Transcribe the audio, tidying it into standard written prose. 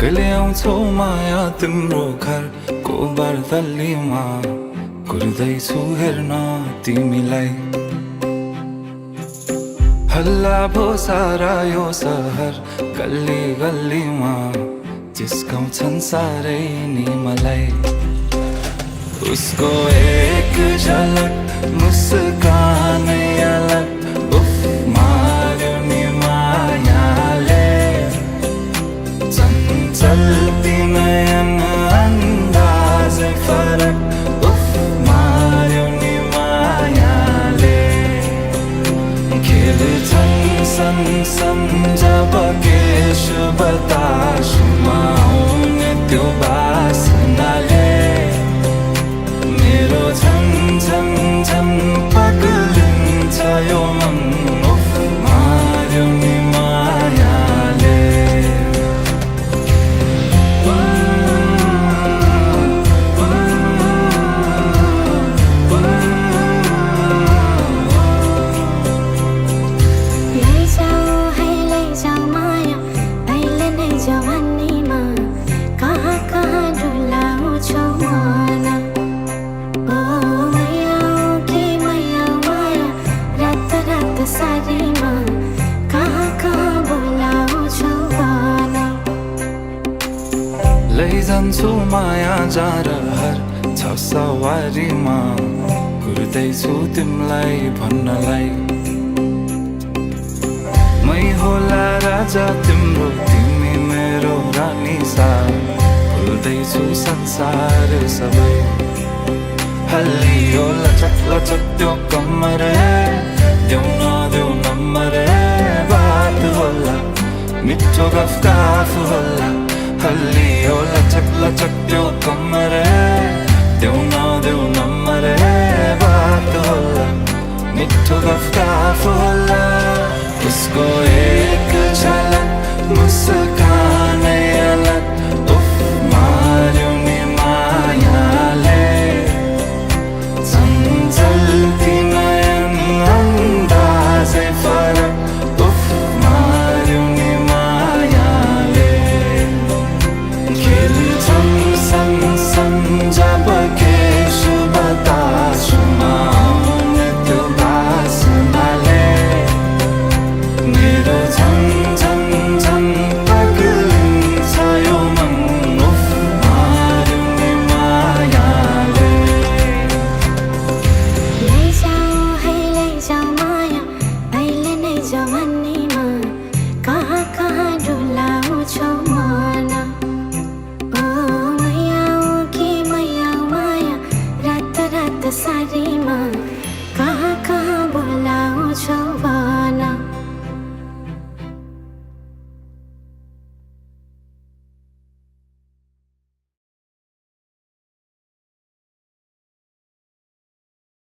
कहिले आउँछौ माया तिम्रो घर को बर्दलीमा कुर्दैछु हेर्न तिमीलाई हल्ला भो सारा यो सहर गल्ली गल्लीमा जिस्काउँछन् सारै नि मलाई उसको एक झलक मुस्कानै अलग उफ मार्यो नि मायाले चञ्चल्ती नयन अन्दाजै फरक उफ मार्यो नि मायाले खेल्छन् सन जब केश बतासमा आउने त्यो बासनाले मेरो झन् झन् झन् पग्लिन्छ यो मन उफ मार्यो नि मायाले लैजान्छु माया जारहर छ सवारीमा कुर्दैछु तिमीलाई भन्नलाई मै होला राजा तिम्रो तिमी मेरो रानी सा भुल्दैछु संसार सबै हल्लियो लचक लचक त्यो कम्मर देऊ नदेऊ नम्बर बात होला मिठो गफ होला हल्लियो लचक लचक त्यो कम्मर देऊ नदेऊ नम्बर बात होला मिठो गफ होला उसको एक झलक मुस्कानै अलग उफ मार्यो नि मायाले चञ्चल्ती नयन अन्दाजै फरक उफ मार्यो नि मायाले खेल्छन् सन जब केश बतासमा आउने त्यो बासनाले मेरो झन् झन् झन् पग्लिन्छ यो मन उफ मार्यो नि मायाले लैजाऊ माया अहिले नै जवानीमा कहाँ कहाँ डुलाउँछौ मन ओ मैया कि मैया माया रात रात सारीमा